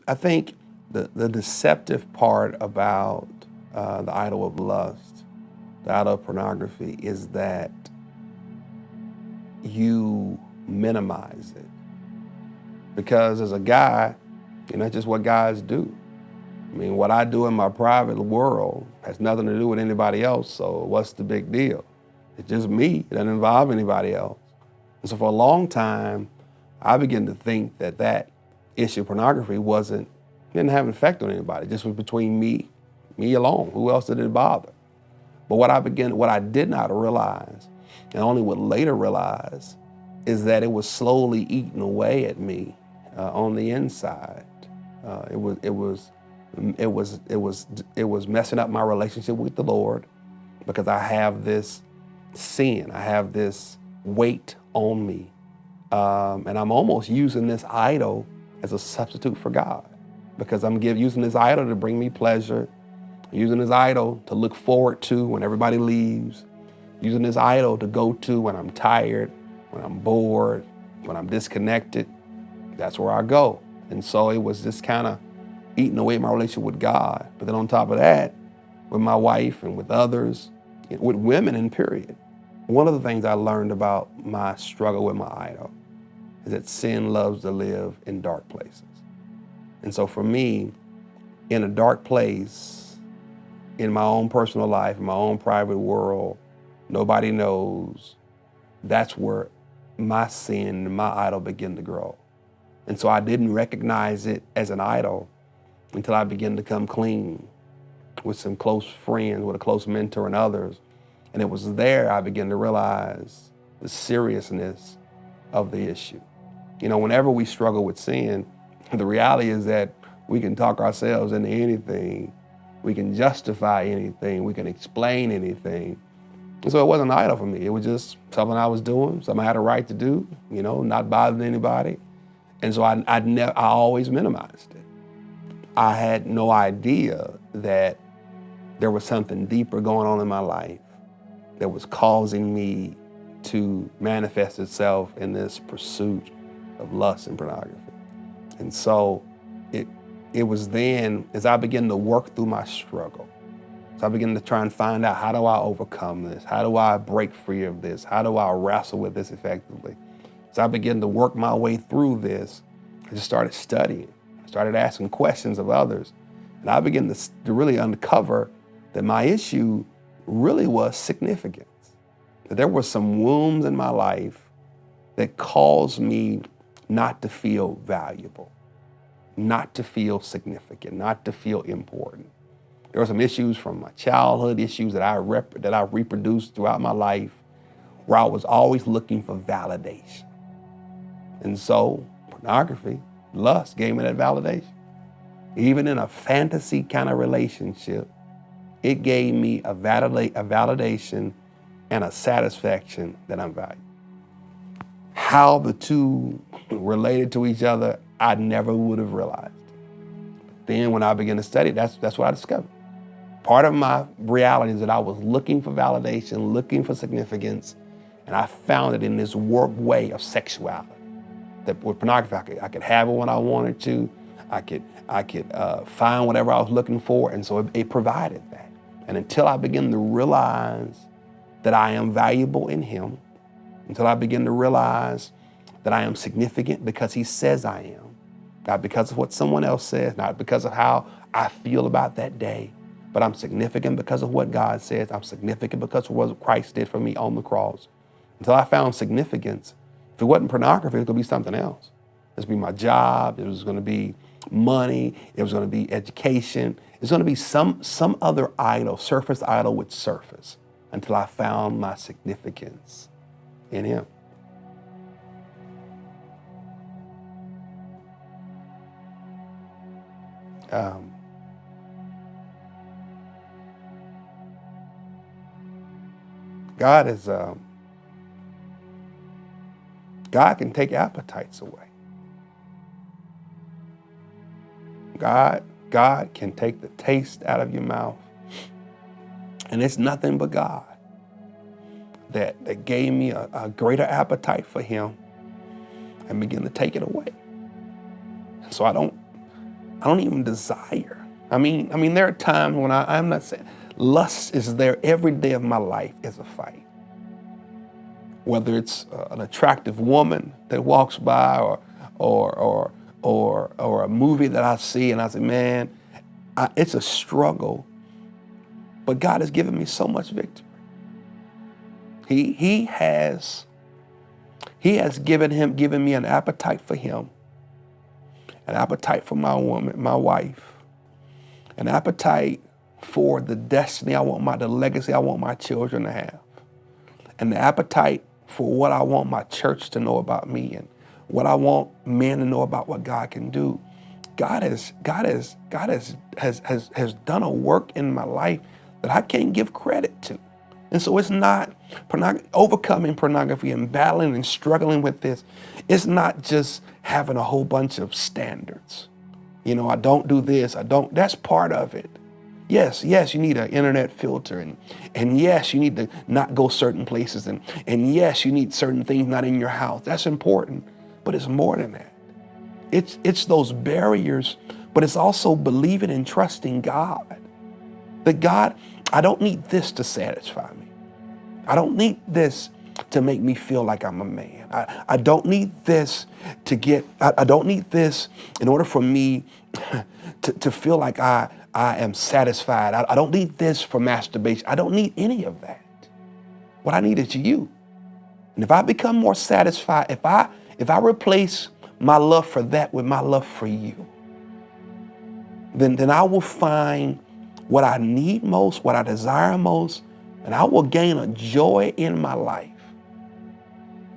I think the deceptive part about the idol of lust, the idol of pornography, is that you minimize it. Because as a guy, that's just what guys do. I mean, what I do in my private world has nothing to do with anybody else, so what's the big deal? It's just me. It doesn't involve anybody else. And so for a long time, I began to think that issue of pornography didn't have an effect on anybody. It just was between me alone. Who else did it bother? But what I did not realize, and only would later realize, is that it was slowly eating away at me on the inside. It was messing up my relationship with the Lord, because I have this sin, I have this weight on me, and I'm almost using this idol as a substitute for God, because I'm using this idol to bring me pleasure, using this idol to look forward to when everybody leaves, using this idol to go to when I'm tired, when I'm bored, when I'm disconnected. That's where I go. And so it was just kind of eating away my relationship with God. But then on top of that, with my wife and with others, with women in period. One of the things I learned about my struggle with my idol is that sin loves to live in dark places. And so for me, in a dark place, in my own personal life, in my own private world, nobody knows, that's where my sin and my idol begin to grow. And so I didn't recognize it as an idol until I began to come clean with some close friends, with a close mentor and others. And it was there I began to realize the seriousness of the issue. Whenever we struggle with sin, the reality is that we can talk ourselves into anything. We can justify anything. We can explain anything. And so it wasn't an idol for me. It was just something I was doing, something I had a right to do, not bothering anybody. And so I always minimized it. I had no idea that there was something deeper going on in my life that was causing me to manifest itself in this pursuit of lust and pornography. And so it was then, as I began to work through my struggle, so I began to try and find out, how do I overcome this? How do I break free of this? How do I wrestle with this effectively? So I began to work my way through this. I just started studying. I started asking questions of others. And I began to really uncover that my issue really was significance. That there were some wounds in my life that caused me not to feel valuable, not to feel significant, not to feel important. There were some issues from my childhood, issues that I reproduced throughout my life, where I was always looking for validation. And so pornography, lust gave me that validation. Even in a fantasy kind of relationship, it gave me a validation and a satisfaction that I'm valued. How the two related to each other, I never would have realized. Then when I began to study, that's what I discovered. Part of my reality is that I was looking for validation, looking for significance, and I found it in this warped way of sexuality. That with pornography, I could have it when I wanted to. I could find whatever I was looking for, and so it provided that. And until I begin to realize that I am valuable in Him, until I begin to realize that I am significant because He says I am, not because of what someone else says, not because of how I feel about that day, but I'm significant because of what God says. I'm significant because of what Christ did for me on the cross. Until I found significance, if it wasn't pornography, it could be something else. It was going to be my job. It was going to be money. It was going to be education. It's going to be some other idol, surface idol with surface, until I found my significance in Him. God can take appetites away. God can take the taste out of your mouth. And it's nothing but God that gave me a greater appetite for Him and began to take it away. So I I don't even desire. There are times when I'm not saying lust is there every day of my life is a fight. Whether it's an attractive woman that walks by, or a movie that I see, and I say, man, it's a struggle. But God has given me so much victory. He has given me an appetite for Him, an appetite for my woman, my wife, an appetite for the destiny the legacy I want my children to have, and the appetite for what I want my church to know about me and what I want men to know about what God can do. God has done a work in my life that I can't give credit to. And so it's not overcoming pornography and battling and struggling with this. It's not just having a whole bunch of standards. I don't do this. That's part of it. Yes, you need an internet filter, and yes, you need to not go certain places, and yes, you need certain things not in your house. That's important, but it's more than that. It's those barriers, but it's also believing and trusting God. That God, I don't need this to satisfy me. I don't need this to make me feel like I'm a man. I don't need this I don't need this in order for me to feel like I am satisfied. I don't need this for masturbation. I don't need any of that. What I need is you. And if I become more satisfied, if I replace my love for that with my love for you, then I will find what I need most, what I desire most, and I will gain a joy in my life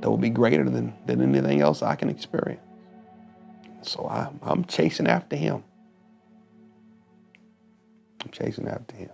that will be greater than anything else I can experience. So I'm chasing after Him. I'm chasing after Him.